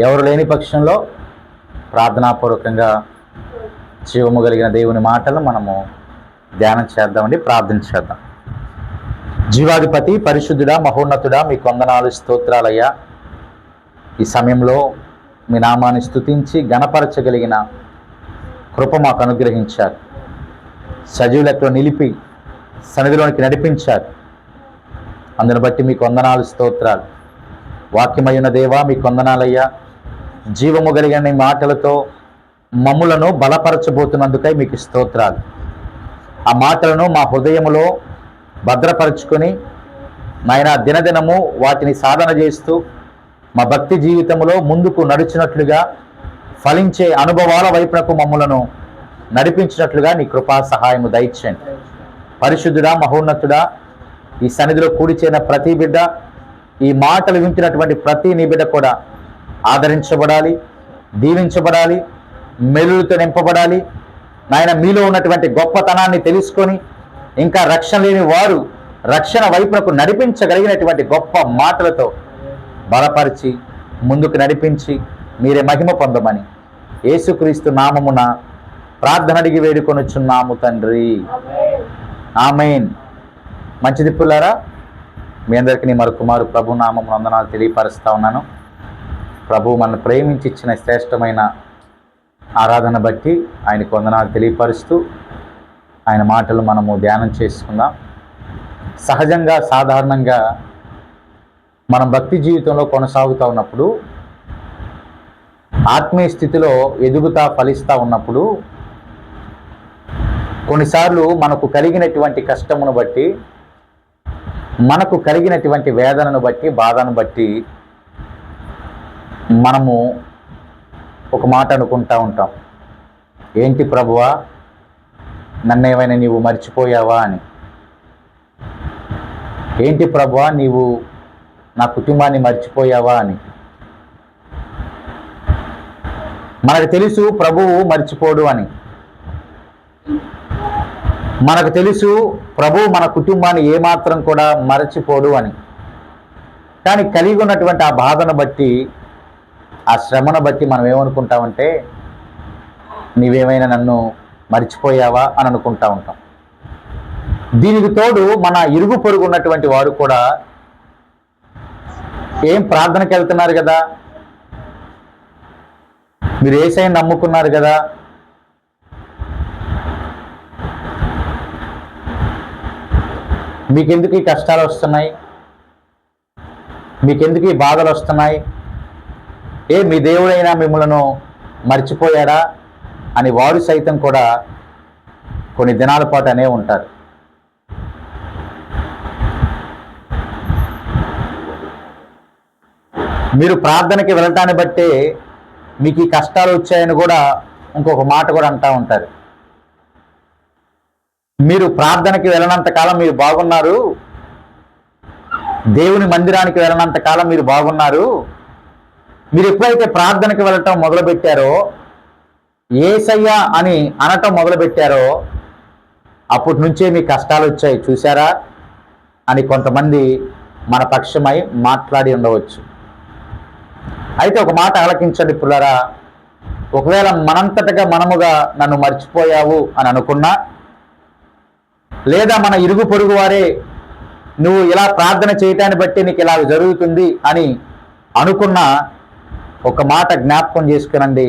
ఎవరు లేని పక్షంలో ప్రార్థనాపూర్వకంగా జీవము కలిగిన దేవుని మాటలు మనము ధ్యానం చేద్దామండి, ప్రార్థన చేద్దాం. జీవాధిపతి, పరిశుద్ధుడా, మహోన్నతుడా, మీకు వందనాలు, స్తోత్రాలయ్యా. ఈ సమయంలో మీ నామాన్ని స్తుతించి గణపరచగలిగిన కృప మాకు అనుగ్రహించారు. సజీవులతో నిలిపి సన్నిధిలోనికి నడిపించారు. అందుని బట్టి మీకు వందనాలు, స్తోత్రాలు. వాక్యమైన దేవా, మీకు వందనాలయ్యా. జీవము కలిగిన నీ మాటలతో మమ్ములను బలపరచబోతున్నందుకై మీకు స్తోత్రాలు. ఆ మాటలను మా హృదయములో భద్రపరుచుకొని నాయన దినదినము వాటిని సాధన చేస్తూ మా భక్తి జీవితంలో ముందుకు నడిచినట్లుగా ఫలించే అనుభవాల వైపునకు మమ్ములను నడిపించినట్లుగా నీ కృపా సహాయము దయచేయండి. పరిశుద్ధుడా, మహోన్నతుడా, ఈ సన్నిధిలో కూడి చేరిన ప్రతి బిడ్డ, ఈ మాటలు వింటున్నటువంటి ప్రతి నీ బిడ్డ కూడా ఆదరించబడాలి, దీవించబడాలి, మెలులతో నింపబడాలి. నాయన మీలో ఉన్నటువంటి గొప్పతనాన్ని తెలుసుకొని ఇంకా రక్షణ లేని వారు రక్షణ వైపునకు నడిపించగలిగినటువంటి గొప్ప మాటలతో బలపరిచి ముందుకు నడిపించి మీరే మహిమ పొందమని యేసుక్రీస్తు నామమున ప్రార్థన అడిగి వేడుకొనుచున్నాము తండ్రి, ఆమేన్. మంచిది పుల్లారా, మీ అందరికీ నీ మరొకమారు ప్రభు నామమున వందనాలు తెలియపరుస్తూ ఉన్నాను. ప్రభు మనల్ని ప్రేమించి ఇచ్చిన శ్రేష్టమైన ఆరాధన బట్టి ఆయనకు వందనాలు తెలియపరుస్తూ ఆయన మాటలు మనము ధ్యానం చేసుకుందాం. సహజంగా సాధారణంగా మనం భక్తి జీవితంలో కొనసాగుతూ ఉన్నప్పుడు, ఆత్మీయ స్థితిలో ఎదుగుతా ఫలిస్తూ ఉన్నప్పుడు కొన్నిసార్లు మనకు కలిగినటువంటి కష్టమును బట్టి, మనకు కలిగినటువంటి వేదనను బట్టి, బాధను బట్టి మనము ఒక మాట అనుకుంటూ ఉంటాం, ఏంటి ప్రభువా, నన్నేమైనా నీవు మర్చిపోయావా అని. ఏంటి ప్రభువా, నీవు నా కుటుంబాన్ని మర్చిపోయావా అని. మనకు తెలుసు ప్రభువు మర్చిపోడు అని. మనకు తెలుసు ప్రభువు మన కుటుంబాన్ని ఏమాత్రం కూడా మరచిపోడు అని. కానీ కలిగి ఉన్నటువంటి ఆ బాధను బట్టి, ఆ శ్రమను బట్టి మనం ఏమనుకుంటామంటే, నీవేమైనా నన్ను మర్చిపోయావా అని అనుకుంటా ఉంటాం. దీనికి తోడు మన ఇరుగు పొరుగు ఉన్నటువంటి వారు కూడా, ఏం ప్రార్థనకి వెళ్తున్నారు కదా, మీరు యేసయ్యని నమ్ముకున్నారు కదా, మీకెందుకు ఈ కష్టాలు వస్తున్నాయి, మీకెందుకు ఈ బాధలు వస్తున్నాయి, మీ దేవుడైనా మిమ్మల్ని మర్చిపోయాడా అని వారు సైతం కూడా కొన్ని దినాల పాటు అనే ఉంటారు. మీరు ప్రార్థనకి వెళ్ళటాన్ని బట్టే మీకు ఈ కష్టాలు వచ్చాయని కూడా ఇంకొక మాట కూడా అంటూ ఉంటారు. మీరు ప్రార్థనకి వెళ్ళనంత కాలం మీరు బాగున్నారు, దేవుని మందిరానికి వెళ్ళనంత కాలం మీరు బాగున్నారు, మీరు ఎప్పుడైతే ప్రార్థనకి వెళ్ళటం మొదలుపెట్టారో, యేసయ్య అని అనటం మొదలుపెట్టారో, అప్పటి నుంచే మీ కష్టాలు వచ్చాయి చూసారా అని కొంతమంది మన పక్షమై మాట్లాడి ఉండవచ్చు. అయితే ఒక మాట ఆలకించండి పుల్లారా, ఒకవేళ మనంతటగా మనముగా నన్ను మర్చిపోయావు అని అనుకున్నా, లేదా మన ఇరుగు పొరుగు వారే నువ్వు ఇలా ప్రార్థన చేయటాన్ని బట్టి నీకు ఇలా జరుగుతుంది అని అనుకున్నా, ఒక మాట జ్ఞాపకం చేసుకునండి,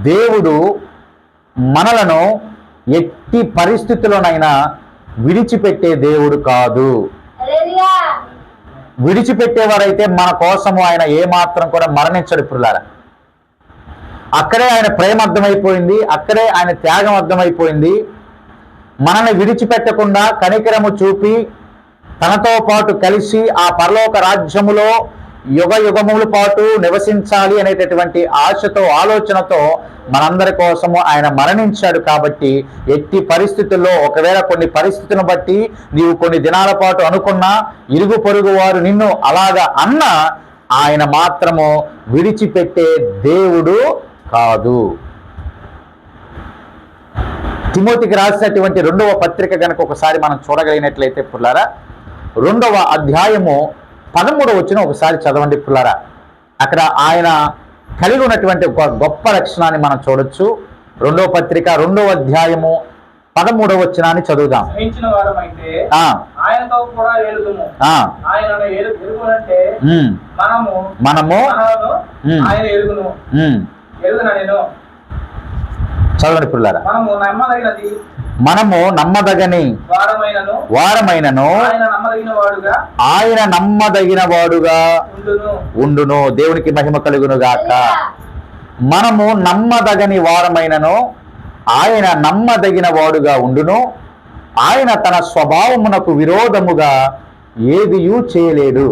దేవుడు మనలను ఎట్టి పరిస్థితుల్లోనైనా విడిచిపెట్టే దేవుడు కాదు. విడిచిపెట్టేవారైతే మన కోసము ఆయన ఏమాత్రం కూడా మరణించడు పుల్లారా. అక్కడే ఆయన ప్రేమ అర్థమైపోయింది, అక్కడే ఆయన త్యాగం అర్థమైపోయింది. మనల్ని విడిచిపెట్టకుండా కనికరము చూపి తనతో పాటు కలిసి ఆ పరలోక రాజ్యములో యుగ యుగముల పాటు నివసించాలి అనేటటువంటి ఆశతో, ఆలోచనతో మనందరి కోసము ఆయన మరణించాడు. కాబట్టి ఎట్టి పరిస్థితుల్లో, ఒకవేళ కొన్ని పరిస్థితులను బట్టి నీవు కొన్ని దినాల పాటు అనుకున్నా, ఇరుగు పొరుగు వారు నిన్ను అలాగా అన్నా, ఆయన మాత్రము విడిచిపెట్టే దేవుడు కాదు. తిమోతికి రాసినటువంటి 2వ పత్రిక కనుక ఒకసారి మనం చూడగలిగినట్లయితే పుల్లారా, 2వ అధ్యాయము 13వ వచనం ఒకసారి చదవండి పుల్లారా. అక్కడ ఆయన కలిగి ఉన్నటువంటి ఒక గొప్ప లక్షణాన్ని మనం చూడొచ్చు. 2వ పత్రిక 2వ అధ్యాయము 13వ వచనాన్ని చదువుదాం. చదవండి పిల్లరా. మనము నమ్మదగని వారమైనను ఆయన నమ్మదగిన వాడుగా ఉండును. దేవునికి మహిమ కలుగును గాక. మనము నమ్మదగని వారమైనను ఆయన నమ్మదగిన వాడుగా ఉండును. ఆయన తన స్వభావమునకు విరోధముగా ఏదియూ చేయలేడు.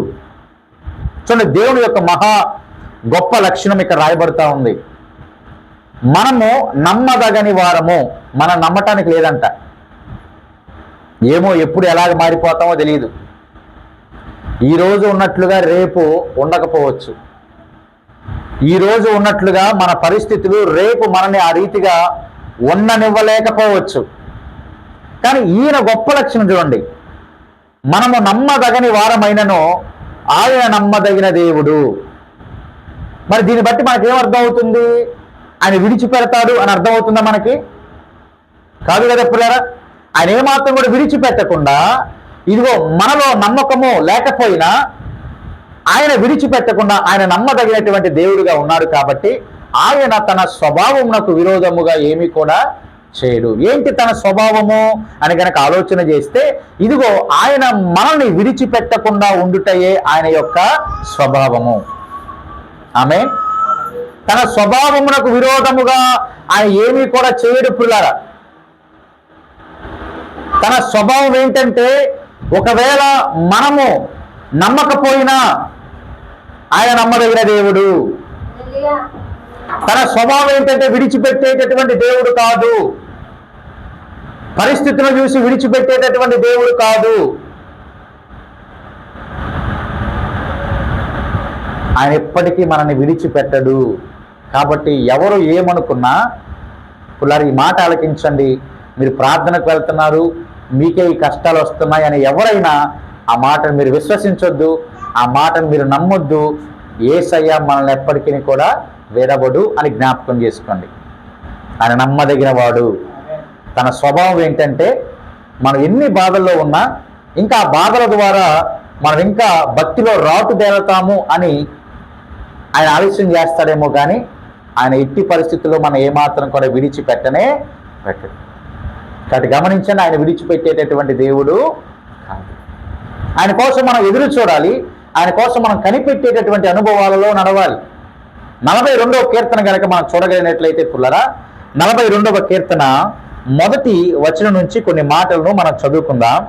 చూడండి, దేవుని యొక్క మహా గొప్ప లక్షణం ఇక్కడ రాయబడతా ఉంది. మనము నమ్మదగని వారము. మనం నమ్మటానికి లేదంట. ఏమో ఎప్పుడు ఎలాగ మారిపోతామో తెలియదు. ఈరోజు ఉన్నట్లుగా రేపు ఉండకపోవచ్చు. ఈరోజు ఉన్నట్లుగా మన పరిస్థితులు రేపు మనని ఆ రీతిగా ఉండనివ్వలేకపోవచ్చు. కానీ ఈయన గొప్ప లక్షణం చూడండి, మనము నమ్మదగని వారమైనను ఆయన నమ్మదగిన దేవుడు. మరి దీన్ని బట్టి మనకేమర్థం అవుతుంది? ఆయన విడిచిపెడతాడు అని అర్థమవుతుందా మనకి? కాదు కదా పిల్లరా. ఆయన ఏమాత్రం కూడా విడిచిపెట్టకుండా, ఇదిగో మనలో నమ్మకము లేకపోయినా ఆయన విడిచిపెట్టకుండా ఆయన నమ్మదగినటువంటి దేవుడుగా ఉన్నాడు. కాబట్టి ఆయన తన స్వభావమునకు విరోధముగా ఏమీ కూడా చేయడు. ఏంటి తన స్వభావము అని కనుక ఆలోచన చేస్తే, ఇదిగో ఆయన మనల్ని విడిచిపెట్టకుండా ఉండుటయే ఆయన యొక్క స్వభావము. ఆమె తన స్వభావమునకు విరోధముగా ఆయన ఏమీ కూడా చేయడు పిల్లరా. తన స్వభావం ఏంటంటే, ఒకవేళ మనము నమ్మకపోయినా ఆయన నమ్మదగిన దేవుడు. తన స్వభావం ఏంటంటే విడిచిపెట్టేటటువంటి దేవుడు కాదు. పరిస్థితులను చూసి విడిచిపెట్టేటటువంటి దేవుడు కాదు. ఆయన ఎప్పటికీ మనల్ని విడిచిపెట్టడు. కాబట్టి ఎవరు ఏమనుకున్నా పుల్లారు ఈ మాట ఆలకించండి. మీరు ప్రార్థనకు వెళ్తున్నారు, మీకే ఈ కష్టాలు వస్తున్నాయి అని ఎవరైనా ఆ మాటను మీరు విశ్వసించొద్దు, ఆ మాటను మీరు నమ్మొద్దు. యేసయ్య మనల్ని ఎప్పటికీ కూడా వేడబడు అని జ్ఞాపకం చేసుకోండి. ఆయన నమ్మదగిన వాడు. తన స్వభావం ఏంటంటే, మనం ఎన్ని బాధల్లో ఉన్నా ఇంకా ఆ బాధల ద్వారా మనం ఇంకా భక్తిలో రాటుదేరతాము అని ఆయన ఆలస్యం చేస్తాడేమో, కానీ ఆయన ఎట్టి పరిస్థితుల్లో మనం ఏమాత్రం కూడా విడిచిపెట్టనే పెట్టడు. కాబట్టి గమనించండి, ఆయన విడిచిపెట్టేటటువంటి దేవుడు కాదు. ఆయన కోసం మనం ఎదురు చూడాలి. ఆయన కోసం మనం కనిపెట్టేటటువంటి అనుభవాలలో నడవాలి. 42వ కీర్తన కనుక మనం చూడగలిగినట్లయితే పుల్లరా, 42వ కీర్తన 1వ వచనం నుంచి కొన్ని మాటలను మనం చదువుకుందాం.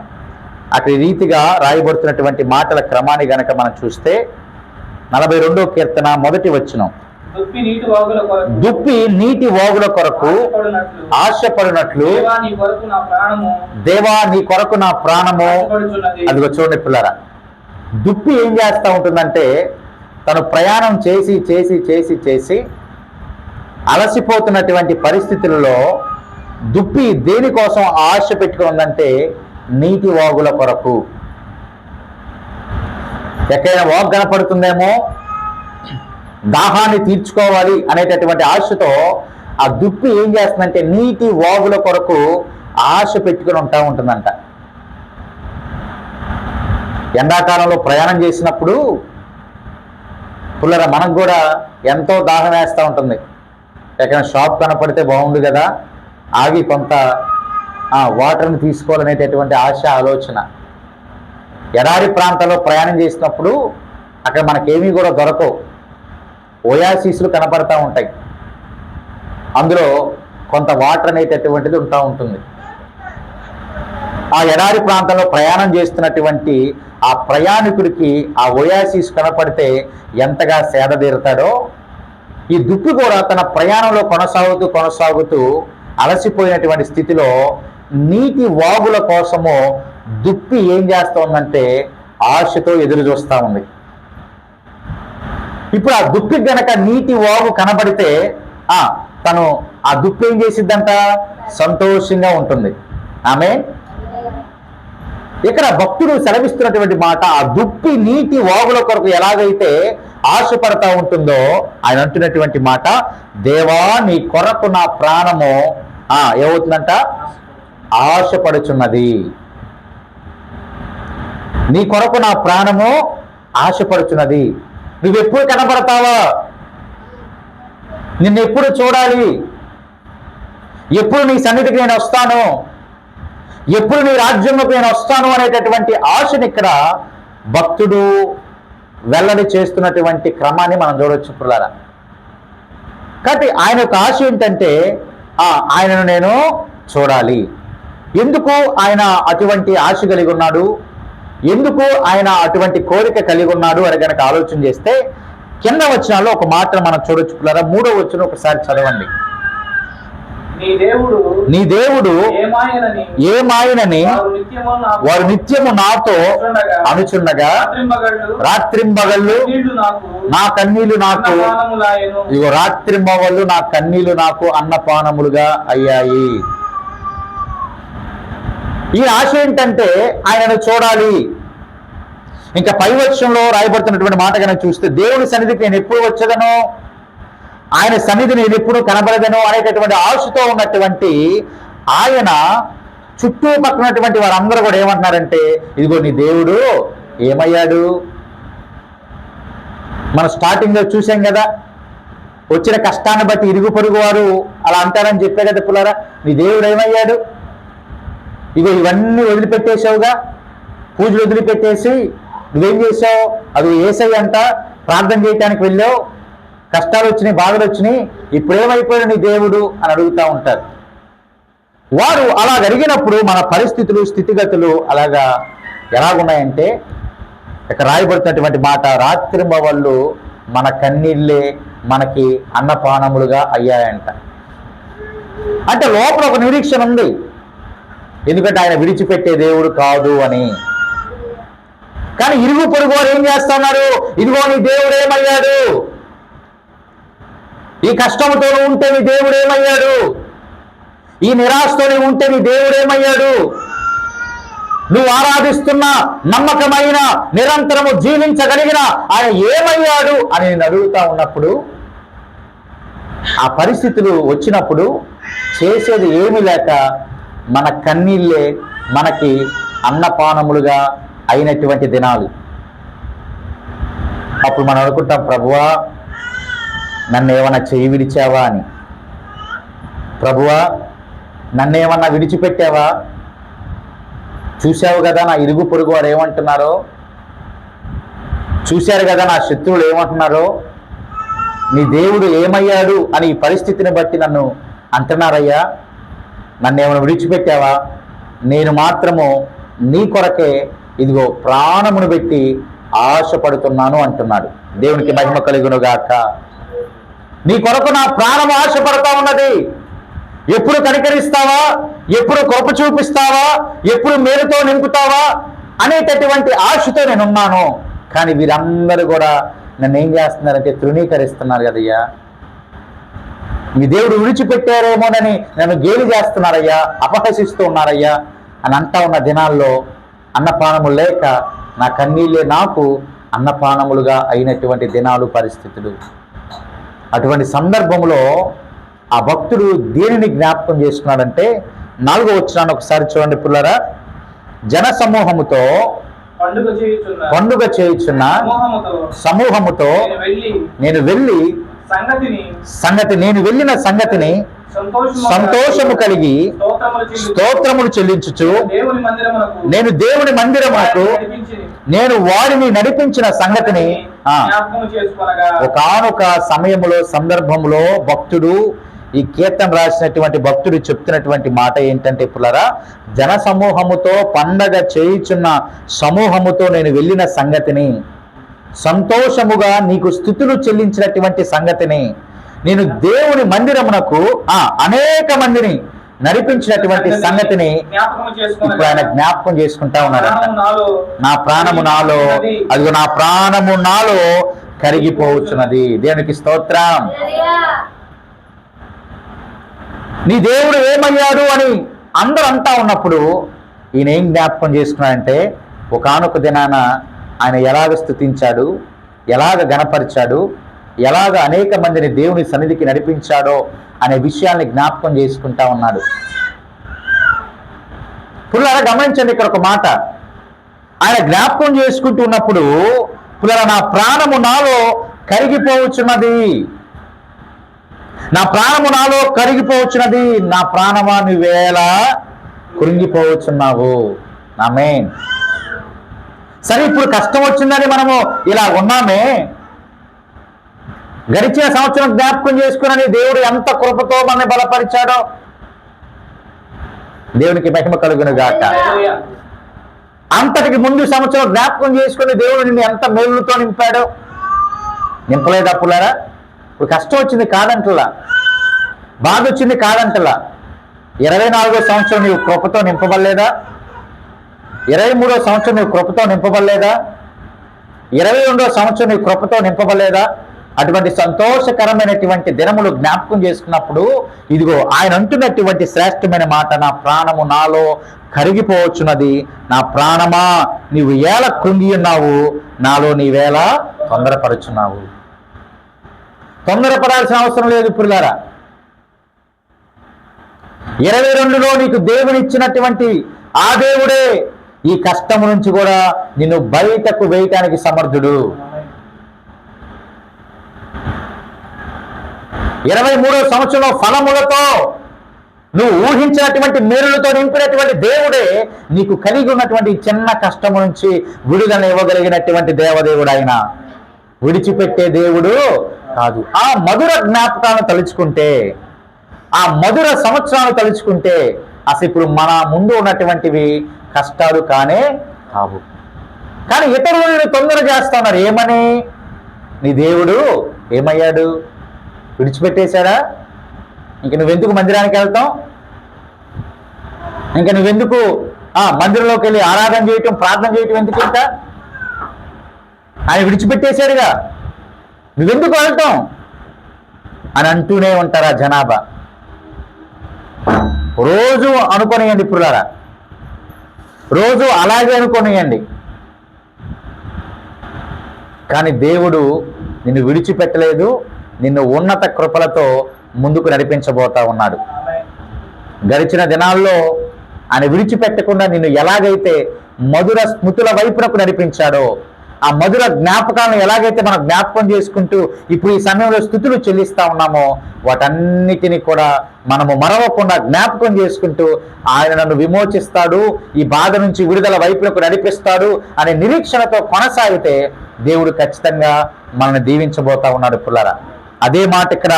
అక్కడ రీతిగా రాయబడుతున్నటువంటి మాటల క్రమాన్ని గనక మనం చూస్తే, 42వ కీర్తన 1వ వచనం, దుప్పి నీటి వాగుల కొరకు ఆశపడినట్లు దేవా నీ కొరకు నా ప్రాణము. అదిగో చూడండి పిల్లరా, దుప్పి ఏం చేస్తూ ఉంటుందంటే, తను ప్రయాణం చేసి చేసి చేసి చేసి అలసిపోతున్నటువంటి పరిస్థితులలో దుప్పి దేనికోసం ఆశ పెట్టుకుని ఉందంటే, నీటి వాగుల కొరకు. ఎక్కడైనా వాగు కనపడుతుందేమో, దాహాన్ని తీర్చుకోవాలి అనేటటువంటి ఆశతో ఆ దుప్పి ఏం చేస్తుందంటే నీటి వాగుల కొరకు ఆశ పెట్టుకుని ఉంటుందంట. ఎండాకాలంలో ప్రయాణం చేసినప్పుడు పుల్లర మనకు కూడా ఎంతో దాహం వేస్తూ ఉంటుంది. ఎక్కడైనా షాప్ కనపడితే బాగుండు కదా, ఆగి కొంత వాటర్ని తీసుకోవాలనేటటువంటి ఆశ, ఆలోచన. ఎడారి ప్రాంతాల్లో ప్రయాణం చేసినప్పుడు అక్కడ మనకేమీ కూడా దొరకవు. ఓయాసిస్లు కనపడతా ఉంటాయి. అందులో కొంత వాటర్ అనేటటువంటిది ఉంటుంది. ఆ ఎడారి ప్రాంతంలో ప్రయాణం చేస్తున్నటువంటి ఆ ప్రయాణికుడికి ఆ ఓయాసిస్ కనపడితే ఎంతగా సేద తీరుతాడో, ఈ దుప్పి కూడా తన ప్రయాణంలో కొనసాగుతూ అలసిపోయినటువంటి స్థితిలో నీటి వాగుల కోసము దుప్పి ఏం చేస్తూ ఉందంటే ఆశతో ఎదురు చూస్తూ ఉంది. ఇప్పుడు ఆ దుప్పి గనక నీటి వాగు కనబడితే తను ఆ దుప్పి ఏం చేసిద్దంట, సంతోషంగా ఉంటుంది. ఆమె ఇక్కడ భక్తుడు సెలవిస్తున్నటువంటి మాట, ఆ దుప్పి నీటి వాగుల కొరకు ఎలాగైతే ఆశపడతా ఉంటుందో ఆయన అంటున్నటువంటి మాట, దేవా నీ కొరకు నా ప్రాణము ఏమవుతుందంట, ఆశపడుచున్నది. నీ కొరకు నా ప్రాణము ఆశపడుచున్నది. నువ్వెప్పుడు కనబడతావా, నిన్నెప్పుడు చూడాలి, ఎప్పుడు నీ సన్నిధికి నేను వస్తాను, ఎప్పుడు నీ రాజ్యంలోకి నేను వస్తాను అనేటటువంటి ఆశని ఇక్కడ భక్తుడు వెల్లడి చేస్తున్నటువంటి క్రమాన్ని మనం చూడవచ్చు పిల్లరా. కాబట్టి ఆయన యొక్క ఆశ ఏంటంటే ఆయనను నేను చూడాలి. ఎందుకు ఆయన అటువంటి ఆశ కలిగి ఉన్నాడు, ఎందుకు ఆయన అటువంటి కోరిక కలిగి ఉన్నాడు అని కనుక ఆలోచన చేస్తే కింద వచనాల్లో ఒక మాట మనం చూడొచ్చు పిల్లరా. 3వ వచనం ఒకసారి చదవండి. నీ దేవుడు ఏమాయనని వారు నిత్యము నాతో అనుచుండగా రాత్రింబగళ్ళు నా కన్నీళ్లు నాకు, ఇగో రాత్రింబగళ్ళు నా కన్నీళ్లు నాకు అన్నపానములుగా అయ్యాయి. ఈ ఆశ ఏంటంటే ఆయనను చూడాలి. ఇంకా పై వచనంలో రాయబడుతున్నటువంటి మాట కనుక చూస్తే, దేవుని సన్నిధికి నేను ఎప్పుడు వచ్చేదనో, ఆయన సన్నిధి నేను ఎప్పుడు కనబడదనో అనేటటువంటి ఆశతో ఉన్నటువంటి ఆయన చుట్టూ పక్కనటువంటి వారందరూ కూడా ఏమంటున్నారంటే, ఇదిగో నీ దేవుడు ఏమయ్యాడు. మనం స్టార్టింగ్లో చూసాం కదా, వచ్చిన కష్టాన్ని బట్టి ఇరుగు పొరుగు వారు అలా అంటారని చెప్పే కదా పుల్లారా. నీ దేవుడు ఏమయ్యాడు, ఇగో ఇవన్నీ వదిలిపెట్టేసావుగా, పూజలు వదిలిపెట్టేసి నువ్వేం చేసావు, అది యేసయ్య అంట ప్రార్థన చేయటానికి వెళ్ళావు, కష్టాలు వచ్చినాయి, బాధలు వచ్చినాయి, ఇప్పుడేమైపోయాడు నీ దేవుడు అని అడుగుతూ ఉంటారు. వారు అలా జరిగినప్పుడు మన పరిస్థితులు స్థితిగతులు అలాగా ఎలాగున్నాయంటే, ఇక్కడ రాయబడుతున్నటువంటి మాట, రాత్రింబవళ్ళు మన కన్నీళ్ళే మనకి అన్నపానములుగా అయ్యాయంట. అంటే లోపల ఒక నిరీక్షణ ఉంది, ఎందుకంటే ఆయన విడిచిపెట్టే దేవుడు కాదు అని. కానీ ఇరుగు పొరుగు వారు ఏం చేస్తున్నారు, ఇదిగో నీ దేవుడు ఏమయ్యాడు, ఈ కష్టంతో ఉంటే నీ దేవుడు ఏమయ్యాడు, ఈ నిరాశతో ఉంటే నీ దేవుడు ఏమయ్యాడు, నువ్వు ఆరాధిస్తున్న నమ్మకమైన నిరంతరము జీవించగలిగిన ఆయన ఏమయ్యాడు అని నేను అడుగుతా ఉన్నప్పుడు, ఆ పరిస్థితులు వచ్చినప్పుడు చేసేది ఏమీ లేక మన కన్నీళ్ళే మనకి అన్నపానములుగా అయినటువంటి దినాలు. అప్పుడు మనం అనుకుంటాం, ప్రభువా నన్ను ఏమన్నా చేయి విడిచావా అని, ప్రభువా నన్ను ఏమన్నా విడిచిపెట్టావా, చూశావు కదా నా ఇరుగు పొరుగు వారు ఏమంటున్నారో, చూశారు కదా నా శత్రువులు ఏమంటున్నారో, నీ దేవుడు ఏమయ్యాడు అని ఈ పరిస్థితిని బట్టి నన్ను అంటున్నారయ్యా, నన్ను ఏమైనా విడిచిపెట్టావా, నేను మాత్రము నీ కొరకే ఇదిగో ప్రాణమును పెట్టి ఆశపడుతున్నాను అంటున్నాడు. దేవునికి మహిమ కలుగును గాక. నీ కొరకు నా ప్రాణం ఆశపడతా ఉన్నది, ఎప్పుడు కనికరిస్తావా, ఎప్పుడు కృప చూపిస్తావా, ఎప్పుడు మేలుతో నింపుతావా అనేటటువంటి ఆశతో నేనున్నాను. కానీ వీరందరూ కూడా నన్ను ఏం చేస్తున్నారంటే తృణీకరిస్తున్నారు కదయ్యా, మీ దేవుడు విడిచిపెట్టారేమోనని నన్ను గేలి చేస్తున్నారయ్యా, అపహసిస్తూ ఉన్నారయ్యా అని అంటా ఉన్న దినాల్లో అన్నపానములు లేక నా కన్నీళ్ళే నాకు అన్నపానములుగా అయినటువంటి దినాలు, పరిస్థితులు. అటువంటి సందర్భంలో ఆ భక్తుడు దేనిని జ్ఞాపకం చేసుకున్నాడంటే, 4వ వచనాన్ని ఒకసారి చూడండి పిల్లరా. జన సమూహముతో పండుగ చేయుచున్న సమూహముతో నేను వెళ్ళి నేను వెళ్ళిన సంగతిని సంతోషము కలిగి స్తోత్రములు చెల్లించుచు నేను దేవుని మందిరమునకు నేను వారిని నడిపించిన సంగతిని ఒకానొక సమయములో సందర్భంలో భక్తుడు, ఈ కీర్తన రాసినటువంటి భక్తుడు చెప్తున్నటువంటి మాట ఏంటంటే పుల్లరా, జన సమూహముతో పండగ చేయుచున్న సమూహముతో నేను వెళ్ళిన సంగతిని, సంతోషముగా నీకు స్తుతులు చెల్లించినటువంటి సంగతిని, నేను దేవుని మందిరమునకు అనేక మందిని నడిపించినటువంటి సంగతిని ఇప్పుడు ఆయన జ్ఞాపకం చేసుకుంటా ఉన్నాడు. నా ప్రాణము నాలో, అదిగో నా ప్రాణము నాలో కరిగిపోవచ్చున్నది. దేవునికి స్తోత్రం. నీ దేవుడు ఏమయ్యాడు అని అందరూ అంటా ఉన్నప్పుడు ఈయన ఏం జ్ఞాపకం చేసుకున్నాడంటే, ఒకానొక దినాన ఆయన ఎలాగ స్తుతించాడు, ఎలాగ గణపరిచాడు, ఎలాగ అనేక మందిని దేవుని సన్నిధికి నడిపించాడో అనే విషయాల్ని జ్ఞాపకం చేసుకుంటా ఉన్నాడు. పుల్లారా గమనించండి, ఇక్కడ ఒక మాట ఆయన జ్ఞాపకం చేసుకుంటూ ఉన్నప్పుడు, పుల్లారా నా ప్రాణము నాలో కరిగిపోవచ్చున్నది, నా ప్రాణము నాలో కరిగిపోవచ్చున్నది, నా ప్రాణమా నువ్వేలా కృంగిపోవచ్చున్నావు. ఆమేన్. సరే, ఇప్పుడు కష్టం వచ్చిందని మనము ఇలా ఉన్నామే, గడిచిన సంవత్సరం జ్ఞాపకం చేసుకుని దేవుడు ఎంత కృపతో మనల్ని బలపరిచాడో. దేవునికి మహిమ కలుగును గాక. అంతటికి ముందు సంవత్సరం జ్ఞాపకం చేసుకుని దేవుడు నిన్ను ఎంత మేలుతో నింపాడో. నింపలేదా పుల్లారా? ఇప్పుడు కష్టం వచ్చింది కాదంటలా, బాధ వచ్చింది కాదంటలా. 24వ సంవత్సరం నీవు కృపతో నింపబడలేదా? 23వ సంవత్సరం నీవు కృపతో నింపబడలేదా? 22వ సంవత్సరం నీవు కృపతో నింపబడలేదా? అటువంటి సంతోషకరమైనటువంటి దినములు జ్ఞాపకం చేసుకున్నప్పుడు ఇదిగో ఆయన అంటున్నటువంటి శ్రేష్టమైన మాట, నా ప్రాణము నాలో కరిగిపోవచ్చున్నది, నా ప్రాణమా నీవు ఏల కృంగి ఉన్నావు, నాలో నీవేళ తొందరపరుచున్నావు. తొందరపడాల్సిన అవసరం లేదు పుల్లారా. 22లో నీకు దేవునిచ్చినటువంటి ఆ దేవుడే ఈ కష్టం నుంచి కూడా నిన్ను బయటకు వేయటానికి సమర్థుడు. 23వ సంవత్సరంలో ఫలములతో నువ్వు ఊహించినటువంటి మేలులతో నింపినటువంటి దేవుడే నీకు కలిగి ఉన్నటువంటి చిన్న కష్టం నుంచి విడుదల ఇవ్వగలిగినటువంటి దేవదేవుడు. ఆయన విడిచిపెట్టే దేవుడు కాదు. ఆ మధుర జ్ఞాపకాలను తలుచుకుంటే, ఆ మధుర సంవత్సరాలు తలుచుకుంటే అసలు ఇప్పుడు మన ముందు ఉన్నటువంటివి కష్టాలు కానే కావు. కానీ ఇతరులు నేను తొందర చేస్తున్నారు. ఏమని? నీ దేవుడు ఏమయ్యాడు? విడిచిపెట్టేశాడా? ఇంక నువ్వెందుకు మందిరానికి వెళ్తాం? ఇంక నువ్వెందుకు మందిరంలోకి వెళ్ళి ఆరాధన చేయటం, ప్రార్థన చేయటం ఎందుకు? ఇంకా ఆయన విడిచిపెట్టేశాడుగా, నువ్వెందుకు వెళ్తాం అని అంటూనే ఉంటారా జనాభా. రోజు అనుకోనియండి పుల్లారా, రోజు అలాగే అనుకోనియండి. కానీ దేవుడు నిన్ను విడిచిపెట్టలేదు, నిన్ను ఉన్నత కృపలతో ముందుకు నడిపించబోతా ఉన్నాడు. గడిచిన దినాల్లో ఆయన విడిచిపెట్టకుండా నిన్ను ఎలాగైతే మధుర స్మృతుల వైపునకు నడిపించాడో, ఆ మధుర జ్ఞాపకాలను ఎలాగైతే మనం జ్ఞాపకం చేసుకుంటూ ఇప్పుడు ఈ సమయంలో స్తుతులు చెల్లిస్తా ఉన్నామో, వాటన్నిటినీ కూడా మనము మరవకుండా జ్ఞాపకం చేసుకుంటూ ఆయన నన్ను విమోచిస్తాడు, ఈ బాధ నుంచి విడుదల వైపునకు నడిపిస్తాడు అనే నిరీక్షణతో కొనసాగితే దేవుడు ఖచ్చితంగా మనల్ని దీవించబోతా ఉన్నాడు పుల్లారా. అదే మాట ఇక్కడ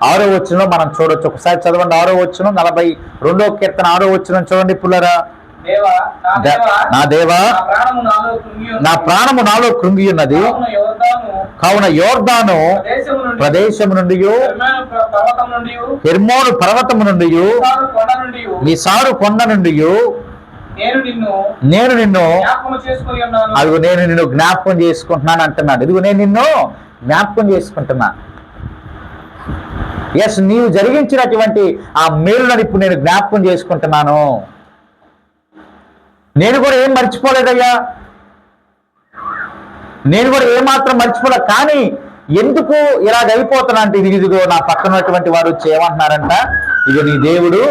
6వ వచనంలో మనం చూడొచ్చు. ఒకసారి చదవండి 6వ వచనం, 42వ కీర్తన 6వ వచనం చూడండి పుల్లారా. నా దేవా, నా ప్రాణము నాలో కృంగి ఉన్నది, కావున యోర్దాను ప్రదేశము నుండి, హెర్మోను పర్వతము నుండి, మీ సారు కొండ నుండి నేను నిన్ను అదిగో నేను నిన్ను జ్ఞాపకం చేసుకుంటున్నాను అంటున్నాడు. ఇదిగో నేను నిన్ను జ్ఞాపకం చేసుకుంటున్నా. ఎస్, నీవు జరిగించినటువంటి ఆ మేలులను ఇప్పుడు నేను జ్ఞాపకం చేసుకుంటున్నాను. నేను కూడా ఏం మర్చిపోలేదయ్యా, నేను కూడా ఏమాత్రం మర్చిపోలే. కానీ ఎందుకు ఇలాగైపోతున్నా అంటే, ఇదిగో నా పక్కన ఉన్నటువంటి వారు వచ్చి ఏమంటున్నారంట, ఇదిగో నీ దేవుడు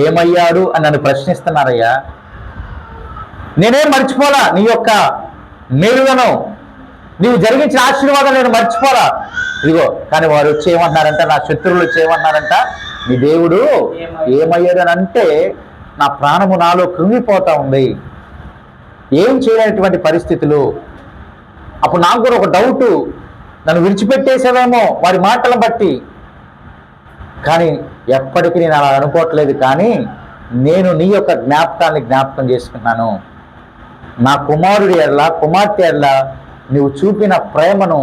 ఏమయ్యాడు అని నన్ను ప్రశ్నిస్తున్నారయ్యా. నేనేం మర్చిపోలా నీ యొక్క మేలులను, నీవు జరిగించిన ఆశీర్వాదం నేను మర్చిపోలా. ఇదిగో కానీ వారు వచ్చి ఏమంటున్నారంట, నా శత్రువులు వచ్చి ఏమంటున్నారంట, నీ దేవుడు ఏమయ్యాడు అని అంటే నా ప్రాణము నాలో కృంగిపోతా ఉంది. ఏం చేయలేనటువంటి పరిస్థితులు. అప్పుడు నాకు కూడా ఒక డౌటు, నన్ను విడిచిపెట్టేసేవేమో వారి మాటలను బట్టి. కానీ ఎప్పటికీ నేను అలా అనుకోవట్లేదు. కానీ నేను నీ యొక్క జ్ఞాపకాన్ని జ్ఞాపకం చేసుకున్నాను. నా కుమారుడి ఎడల, కుమార్తె ఎడల నువ్వు చూపిన ప్రేమను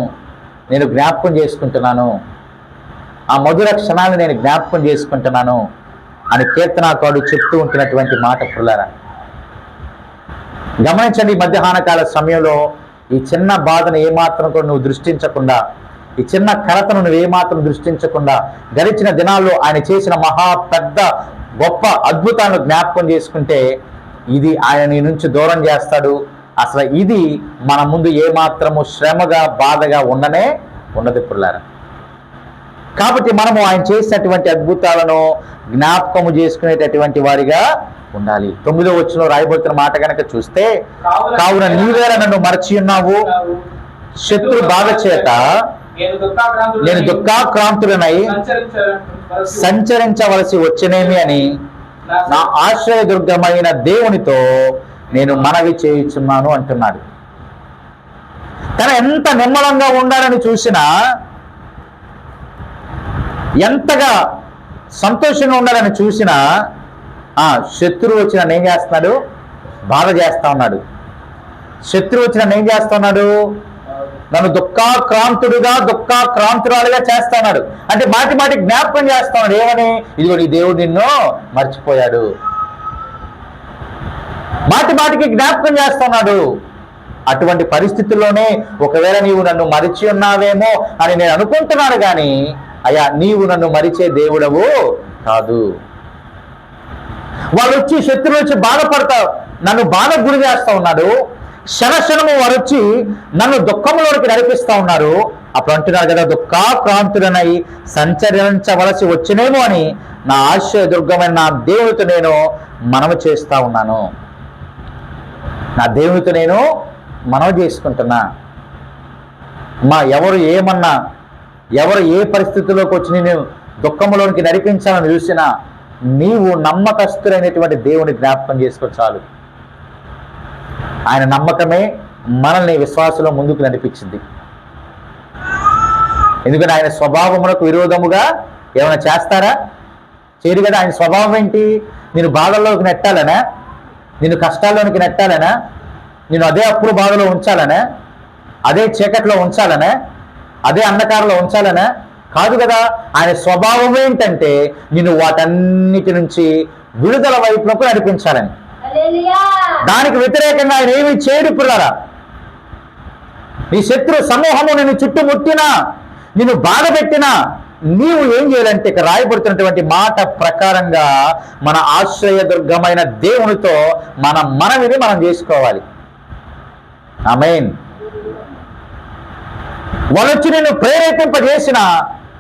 నేను జ్ఞాపకం చేసుకుంటున్నాను. ఆ మధుర క్షణాన్ని నేను జ్ఞాపకం చేసుకుంటున్నాను అని కీర్తనాకారుడు చెప్తూ ఉంటున్నటువంటి మాట పుల్లారా. గమనించండి, మధ్యాహ్న కాల సమయంలో ఈ చిన్న బాధను ఏమాత్రం కూడా నువ్వు దృష్టించకుండా, ఈ చిన్న కలతను నువ్వు ఏమాత్రం దృష్టించకుండా, గడిచిన దినాల్లో ఆయన చేసిన మహా పెద్ద గొప్ప అద్భుతాలను జ్ఞాపకం చేసుకుంటే ఇది ఆయన నీ నుంచి దూరం చేస్తాడు. అసలు ఇది మన ముందు ఏమాత్రము శ్రమగా బాధగా ఉండదు పిల్లారా. కాబట్టి మనము ఆయన చేసినటువంటి అద్భుతాలను జ్ఞాపకము చేసుకునేటటువంటి వారిగా ఉండాలి. 9వ వచనంలో రాయబడుతున్న మాట కనుక చూస్తే, కావున నీవేళ నన్ను మరచి ఉన్నావు, శత్రు బాధ చేత నేను దుఃఖాక్రాంతులనై సంచరించవలసి వచ్చనేమి అని నా ఆశ్రయదుర్గమైన దేవునితో నేను మనవి చేయుచున్నాను అంటున్నాడు. తన ఎంత నిమ్మలంగా ఉండాలని చూసినా, ఎంతగా సంతోషంగా ఉండాలని చూసినా, శత్రువు వచ్చి నన్ను ఏం చేస్తున్నాడు? బాధ చేస్తా ఉన్నాడు. శత్రువు వచ్చి నన్ను ఏం చేస్తా ఉన్నాడు? నన్ను దుఃఖాక్రాంతురాలుగా చేస్తా ఉన్నాడు. అంటే మాటి మాటి జ్ఞాపకం చేస్తా ఉన్నాడు. ఏమని? ఇదిగో నీ దేవుడు నిన్ను మర్చిపోయాడు. మాటి మాటికి జ్ఞాపకం చేస్తున్నాడు. అటువంటి పరిస్థితుల్లోనే ఒకవేళ నీవు నన్ను మరిచి ఉన్నావేమో అని నేను అనుకుంటున్నాను, కానీ అయ్యా నీవు నన్ను మరిచే దేవుడవు కాదు. వాళ్ళు వచ్చి శత్రువులు వచ్చి బాధపడతావు, నన్ను బాధ గురి చేస్తా ఉన్నాడు. క్షణక్షణము వారు వచ్చి నన్ను దుఃఖంలోనికి నడిపిస్తా ఉన్నారు. అప్పుడు అంటున్నారు కదా, దుఃఖాక్రాంతులనై సంచరించవలసి వచ్చినేమో అని నా ఆశ్రయదుర్గమైన నా దేవునితో నేను మనవి చేస్తా ఉన్నాను. నా దేవునితో నేను మనవి చేసుకుంటున్నా. ఎవరు ఏమన్నా, ఎవరు ఏ పరిస్థితుల్లోకి వచ్చి నేను దుఃఖంలోనికి నడిపించాలని చూసినా, నీవు నమ్మకస్తులైనటువంటి దేవుని జ్ఞాపకం చేసుకో చాలు. ఆయన నమ్మకమే మనల్ని విశ్వాసంలో ముందుకు నడిపించింది. ఎందుకంటే ఆయన స్వభావములకు విరోధముగా ఏమైనా చేస్తారా? చేయరు కదా. ఆయన స్వభావం ఏంటి? నేను బాధల్లోకి నెట్టాలనా? నిన్ను కష్టాల్లోనికి నెట్టాలనా? నేను అదే అప్పుడు బాధలో ఉంచాలనా? అదే చీకట్లో ఉంచాలనా? అదే అంధకారంలో ఉంచాలనా? కాదు కదా. ఆయన స్వభావం ఏంటంటే నిన్ను వాటన్నిటి నుంచి విడుదల వైపునకు నడిపించాలని. దానికి వ్యతిరేకంగా ఆయన ఏమీ చేయడు పిల్లరా. నీ శత్రు సమూహము నిన్ను చుట్టుముట్టినా, నిన్ను బాధ పెట్టినా, నీవు ఏం చేయాలంటే ఇక్కడ రాయబడుతున్నటువంటి మాట ప్రకారంగా మన ఆశ్రయదుర్గమైన దేవునితో మన మనవిని మనం చేసుకోవాలి. ఆమేన్. వాళ్ళు వచ్చి నిన్ను ప్రేరేపింపజేసిన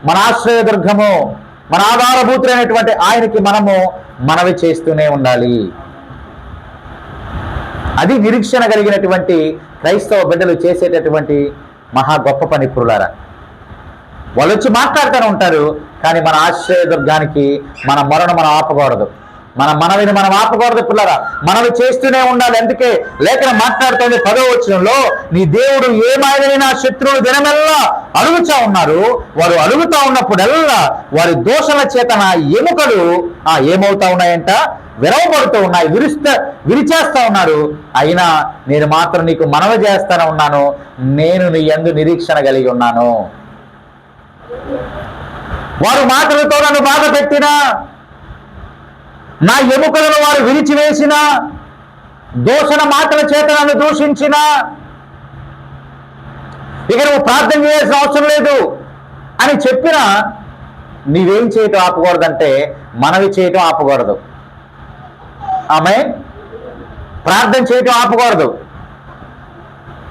మన ఆశ్రయదుర్గము, మన ఆధారభూతులైనటువంటి ఆయనకి మనము మనవి చేస్తూనే ఉండాలి. అది నిరీక్షణ కలిగినటువంటి క్రైస్తవ బిడ్డలు చేసేటటువంటి మహా గొప్ప పని పురులారా. వాళ్ళు వచ్చి మాట్లాడుతూనే ఉంటారు, కానీ మన ఆశ్రయదుర్గానికి మన మొరను మనం ఆపకూడదు, మన మనవిని మనం ఆపకూడదు పిల్లరా. మనవి చేస్తూనే ఉండాలి. అందుకే లేఖనం మాట్లాడుతోంది 10వ వచనంలో, నీ దేవుడు ఏమైనా నా శత్రువులు దినమెల్లా అడుగుతా ఉన్నారు, వారు అడుగుతా ఉన్నప్పుడల్లా వారి దోషణ చేత నా ఎముకలు ఏమవుతా ఉన్నాయంట? విరవబడుతూ ఉన్నాయి, విరిచేస్తా ఉన్నారు. అయినా నేను మాత్రం నీకు మనవి చేస్తానే ఉన్నాను, నేను నీ యందు నిరీక్షణ కలిగి ఉన్నాను. వారు మాటలతో నన్ను బాధ పెట్టినా, నా ఎముకలను వారు విరిచివేసిన, దూషణ మాటల చేత నన్ను దూషించిన, ఇక నువ్వు ప్రార్థన చేయాల్సిన అవసరం లేదు అని చెప్పినా, నీవేం చేయటం ఆపకూడదంటే మనవి చేయటం ఆపకూడదు. ఆమేన్. ప్రార్థన చేయటం ఆపకూడదు.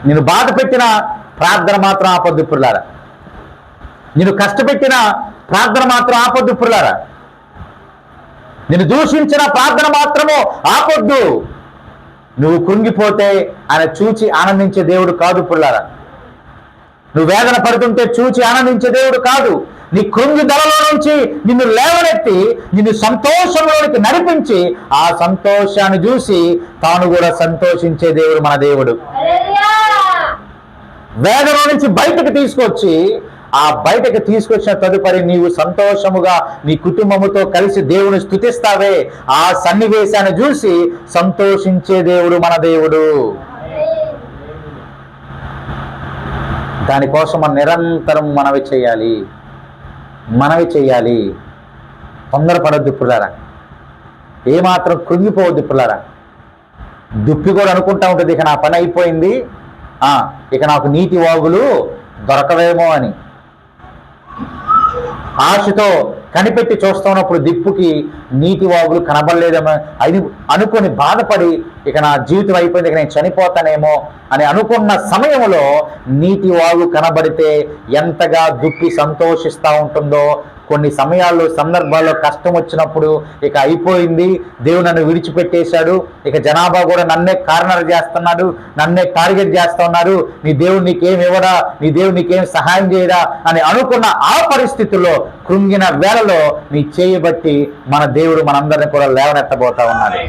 నేను బాధ పెట్టిన ప్రార్థన మాత్రం ఆపొద్దు పురులారా. నేను కష్టపెట్టిన ప్రార్థన మాత్రం ఆపొద్దు పురులారా. నేను దూషించిన ప్రార్థన మాత్రము ఆపొద్దు. నువ్వు కృంగిపోతే ఆయన చూచి ఆనందించే దేవుడు కాదు పురులారా. నువ్వు వేదన పడుతుంటే చూచి ఆనందించే దేవుడు కాదు. నీ కృంగి దళలో నుంచి నిన్ను లేవనెత్తి నిన్ను సంతోషంలోనికి నడిపించి ఆ సంతోషాన్ని చూసి తాను కూడా సంతోషించే దేవుడు మన దేవుడు. వేదన నుంచి బయటకు తీసుకొచ్చి ఆ బయటకు తీసుకొచ్చిన తదుపరి నీవు సంతోషముగా నీ కుటుంబముతో కలిసి దేవుని స్తుతిస్తావే, ఆ సన్నివేశాన్ని చూసి సంతోషించే దేవుడు మన దేవుడు. దానికోసం మనం నిరంతరం మనవి చేయాలి. తొందరపడొద్దు పుల్లారా, ఏమాత్రం కృంగిపోవద్దు పుల్లారా. దుప్పి కూడా అనుకుంటా ఉంటుంది, ఇక నా పని అయిపోయింది, ఇక నాకు నీటి వాగులు దొరకవేమో అని. ఆశతో కనిపెట్టి చూస్తున్నప్పుడు దిప్పుకి నీటి వాగులు కనబడలేదేమో అని అనుకొని బాధపడి ఇక నా జీవితం అయిపోయింది, ఇక నేను చనిపోతానేమో అని అనుకున్న సమయంలో నీటి వాగు కనబడితే ఎంతగా దుప్పి సంతోషిస్తూ ఉంటుందో, కొన్ని సమయాల్లో సందర్భాల్లో కష్టం వచ్చినప్పుడు ఇక అయిపోయింది, దేవుడు నన్ను విడిచిపెట్టేశాడు, ఇక జనాభా కూడా నన్నే కార్నర్ చేస్తున్నాడు, నన్నే టార్గెట్ చేస్తున్నాడు, నీ దేవుడు నీకేం ఇవ్వడా, నీ దేవుడు నీకేం సహాయం చేయడా అని అనుకున్న ఆ పరిస్థితుల్లో కృంగిన వేళలో నీ చేయబట్టి మన దేవుడు మనందరిని కూడా లేవనెత్తబోతా ఉన్నాడు.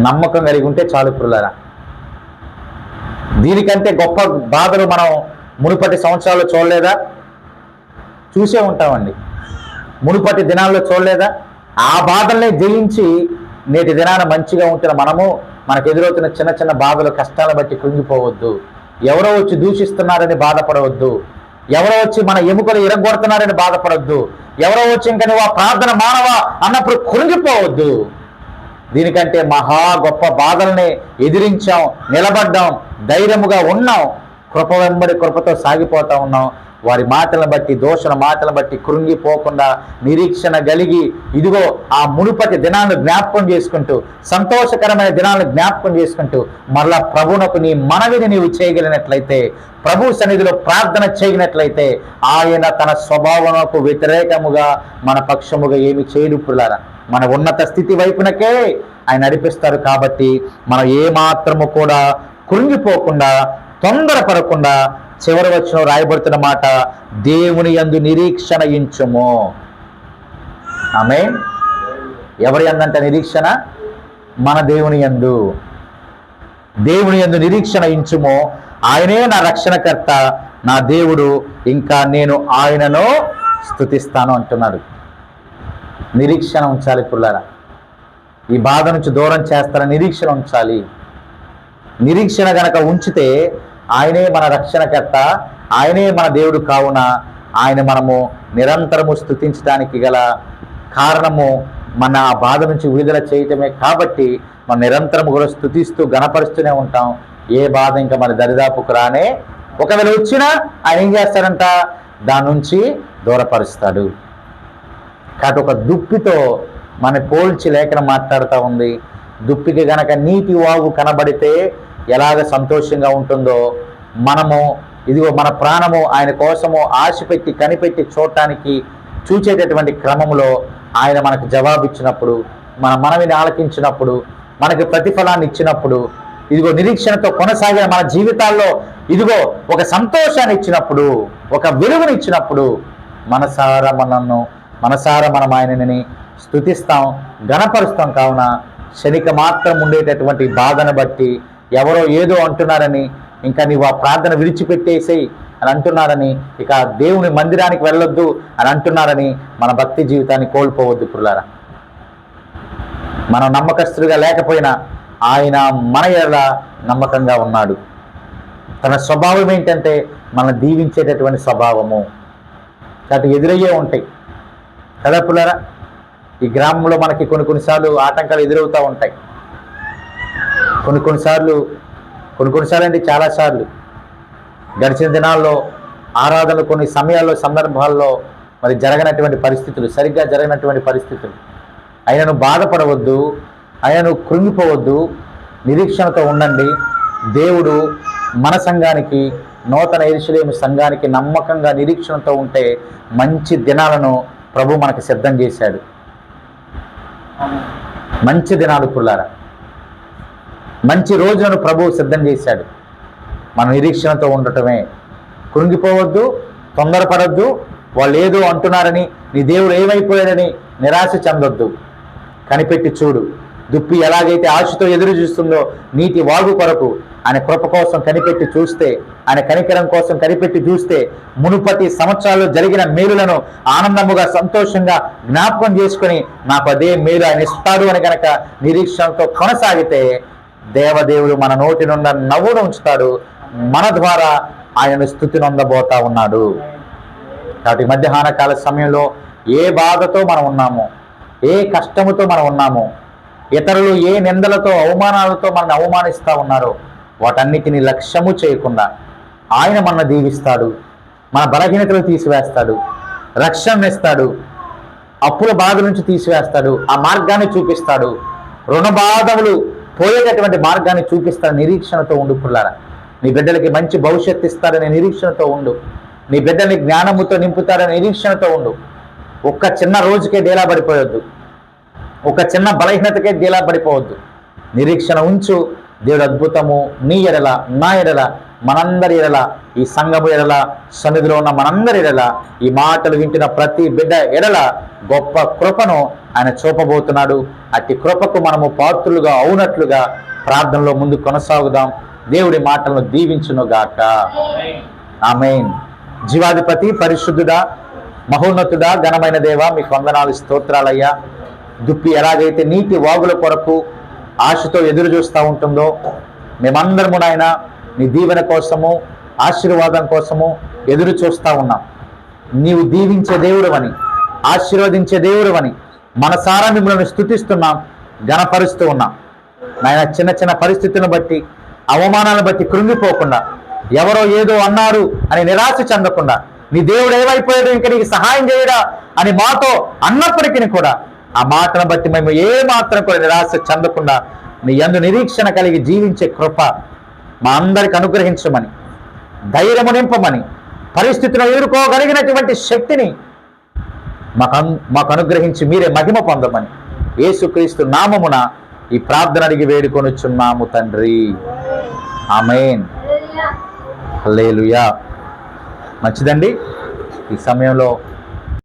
నమ్మకం కలిగి ఉంటే చాలు ప్రియులారా. దీనికంటే గొప్ప బాధలు మనం మునుపటి సంవత్సరాలు చూడలేదా? చూసే ఉంటామండి. మునుపటి దినాల్లో చూడలేదా? ఆ బాధల్ని జయించి నేటి దినాన మంచిగా ఉంటున్న మనము మనకు ఎదురవుతున్న చిన్న చిన్న బాధలు కష్టాలను బట్టి కృంగిపోవద్దు. ఎవరో వచ్చి దూషిస్తున్నారని బాధపడవద్దు. ఎవరో వచ్చి మన ఎముకలు ఇరగొడుతున్నారని బాధపడవద్దు. ఎవరో వచ్చి ఇంకా నువ్వు ఆ ప్రార్థన మానవా అన్నప్పుడు కృంగిపోవద్దు. దీనికంటే మహా గొప్ప బాధల్ని ఎదిరించాం, నిలబడ్డాం, ధైర్యముగా ఉన్నాం, కృప వెంబడి కృపతో సాగిపోతా ఉన్నాం. వారి మాటలను బట్టి, దోషణ మాటలను బట్టి కృంగిపోకుండా నిరీక్షణ కలిగి ఇదిగో ఆ మునుపటి దినాలను జ్ఞాపకం చేసుకుంటూ, సంతోషకరమైన దినాలను జ్ఞాపకం చేసుకుంటూ మరలా ప్రభువునకు నీ మనవిని నీవు చేయగలిగినట్లయితే, ప్రభు సన్నిధిలో ప్రార్థన చేయగినట్లయితే ఆయన తన స్వభావమునకు వ్యతిరేకముగా మన పక్షముగా ఏమి చేయడు ప్రియులారా. మన ఉన్నత స్థితి వైపునకే ఆయన నడిపిస్తారు. కాబట్టి మనం ఏమాత్రము కూడా కృంగిపోకుండా, తొందరపడకుండా చివరి వచనం రాయబడుతున్న మాట, దేవుని యందు నిరీక్షణ ఇంచుము. ఆమేన్. ఎవరి యందంట నిరీక్షణ? మన దేవుని యందు. దేవుని యందు నిరీక్షణ ఇంచుము. ఆయనే నా రక్షణకర్త, నా దేవుడు, ఇంకా నేను ఆయనను స్తుతిస్తాను అంటున్నాడు. నిరీక్షణ ఉంచాలి పుల్లారా. ఈ బాధ నుంచి దూరం చేస్తారని నిరీక్షణ ఉంచాలి. నిరీక్షణ గనక ఉంచితే ఆయనే మన రక్షణకర్త, ఆయనే మన దేవుడు కావున ఆయన మనము నిరంతరము స్తుతించడానికి గల కారణము మన ఆ బాధ నుంచి విడుదల చేయటమే. కాబట్టి మనం నిరంతరము కూడా స్తుతిస్తూ గణపరుస్తూనే ఉంటాం. ఏ బాధ ఇంకా మన దరిదాపుకు రానే, ఒకవేళ వచ్చినా ఆయన ఏం చేస్తాడంట, దాని నుంచి దూరపరుస్తాడు. కాబట్టి ఒక దుప్పితో మన పోల్చి లేఖనం మాట్లాడుతూ ఉంది. దుప్పికి గనక నీటి వాగు కనబడితే ఎలాగ సంతోషంగా ఉంటుందో, మనము ఇదిగో మన ప్రాణము ఆయన కోసము ఆశ పెట్టి కనిపెట్టి చూడటానికి చూచేటటువంటి క్రమంలో ఆయన మనకు జవాబు ఇచ్చినప్పుడు, మన మనవిని ఆలకించినప్పుడు, మనకి ప్రతిఫలాన్ని ఇచ్చినప్పుడు, ఇదిగో నిరీక్షణతో కొనసాగిన మన జీవితాల్లో ఇదిగో ఒక సంతోషాన్ని ఇచ్చినప్పుడు, ఒక వెలుగుని ఇచ్చినప్పుడు మనసారా మనం ఆయనని స్తుతిస్తాం, గణపరుస్తాం. కావున క్షణిక మాత్రం ఉండేటటువంటి బాధను బట్టి ఎవరో ఏదో అంటున్నారని, ఇంకా నీవు ఆ ప్రార్థన విడిచిపెట్టేసేయి అని అంటున్నారని, ఇక దేవుని మందిరానికి వెళ్ళొద్దు అని అంటున్నారని మన భక్తి జీవితాన్ని కోల్పోవద్దు పురులారా. మనం నమ్మకస్తులుగా లేకపోయినా ఆయన మన ఎడల నమ్మకంగా ఉన్నాడు. తన స్వభావం ఏంటంటే మనం దీవించేటటువంటి స్వభావము. కాబట్టి ఎదురయ్యే ఉంటాయి కదా పుల్లారా. ఈ గ్రామంలో మనకి కొన్నిసార్లు ఆటంకాలు ఎదురవుతూ ఉంటాయి. కొన్నిసార్లు అంటే చాలాసార్లు గడిచిన దినాల్లో ఆరాధనలు కొన్ని సమయాల్లో సందర్భాల్లో మరి జరగనటువంటి పరిస్థితులు, సరిగ్గా జరగనటువంటి పరిస్థితులు. ఆయనను బాధపడవద్దు, ఆయనను కృంగిపోవద్దు, నిరీక్షణతో ఉండండి. దేవుడు మన సంఘానికి, నూతన యెరూషలేము సంఘానికి నమ్మకంగా నిరీక్షణతో ఉంటే మంచి దినాలను ప్రభు మనకు సిద్ధం చేశాడు. మంచి దినాలు పుల్లారా, మంచి రోజులను ప్రభువు సిద్ధం చేశాడు. మన నిరీక్షణతో ఉండటమే. కృంగిపోవద్దు, తొందరపడద్దు. వాళ్ళు ఏదో అంటున్నారని, నీ దేవుడు ఏమైపోయాడని నిరాశ చెందొద్దు. కనిపెట్టి చూడు. దుప్పి ఎలాగైతే ఆశతో ఎదురు చూస్తుందో నీటి వాగు కొరకు ఆయన కృప కోసం కనిపెట్టి చూస్తే, ఆయన కనికరం కోసం కనిపెట్టి చూస్తే, మునుపటి సంవత్సరాల్లో జరిగిన మేలులను ఆనందముగా సంతోషంగా జ్ఞాపకం చేసుకుని నాకు అదే మేలు ఆయన ఇస్తాడు అని కనుక నిరీక్షణతో కొనసాగితే దేవదేవుడు మన నోటి నుండి నవ్వును ఉంచుతాడు. మన ద్వారా ఆయన స్తుతి నొందబోతా ఉన్నాడు. కాబట్టి మధ్యాహ్న కాల సమయంలో ఏ బాధతో మనం ఉన్నామో, ఏ కష్టముతో మనం ఉన్నామో, ఇతరులు ఏ నిందలతో అవమానాలతో మనల్ని అవమానిస్తూ ఉన్నారో వాటన్నిటిని లక్ష్యము చేయకుండా ఆయన మనల్ని దీవిస్తాడు, మన బలహీనతలు తీసివేస్తాడు, రక్షణనిస్తాడు, అప్పుల బాధ నుంచి తీసివేస్తాడు, ఆ మార్గాన్ని చూపిస్తాడు, రుణ బాధలు పోయేటటువంటి మార్గాన్ని చూపిస్తాడు. నిరీక్షణతో ఉండు పుల్లారా. నీ బిడ్డలకి మంచి భవిష్యత్తు ఇస్తాడనే నిరీక్షణతో ఉండు. నీ బిడ్డల్ని జ్ఞానముతో నింపుతాడనే నిరీక్షణతో ఉండు. ఒక్క చిన్న రోజుకే డేలా పడిపోవద్దు, ఒక చిన్న బలహీనతకే డేలా పడిపోవద్దు. నిరీక్షణ ఉంచు. దేవుడు అద్భుతము నీ ఎడల, నా ఎడల, మనందరి ఎడల, ఈ సంఘము ఎడల, సన్నిధిలో ఉన్న మనందరి ఎడల, ఈ మాటలు వింటున్న ప్రతి బిడ్డ ఎడల గొప్ప కృపను ఆయన చూపబోతున్నాడు. అట్టి కృపకు మనము పాత్రులుగా అవునట్లుగా ప్రార్థనలో ముందు కొనసాగుదాం. దేవుడి మాటలను దీవించునుగాక. ఆమేన్. జీవాధిపతి, పరిశుద్ధుడా, మహోన్నతుడా, ఘనమైన దేవ, మీకు వందనాలు, స్తోత్రాలయ్యా. దుప్పి ఎలాగైతే నీటి వాగుల కొరకు ఆశతో ఎదురు చూస్తూ ఉంటుందో, మేమందరము నాయన నీ దీవెన కోసము, ఆశీర్వాదం కోసము ఎదురు చూస్తూ ఉన్నాం. నీవు దీవించే దేవుడవని, ఆశీర్వదించే దేవుడవని మనసారా మిమ్మల్ని స్తుతిస్తున్నాం, ఘనపరుస్తూ ఉన్నాం. నాయన చిన్న చిన్న పరిస్థితులను బట్టి, అవమానాలను బట్టి కృంగిపోకుండా, ఎవరో ఏదో అన్నారు అని నిరాశ చెందకుండా, నీ దేవుడు ఏమైపోయాడు, ఇంకా నీకు సహాయం చేయడా అని మాతో అన్నప్పటికీ కూడా ఆ మాటను బట్టి మేము ఏ మాత్రం కూడా నిరాశ చెందకుండా నీ యందు నిరీక్షణ కలిగి జీవించే కృప మా అందరికి అనుగ్రహించమని, ధైర్యము నింపమని, పరిస్థితులను ఎదుర్కోగలిగినటువంటి శక్తిని మాకు అనుగ్రహించి మీరే మహిమ పొందమని యేసుక్రీస్తు నామమున ఈ ప్రార్థన అడిగి వేడుకొనుచున్నాము తండ్రి. ఆమేన్. హల్లెలూయా. మంచిదండి. ఈ సమయంలో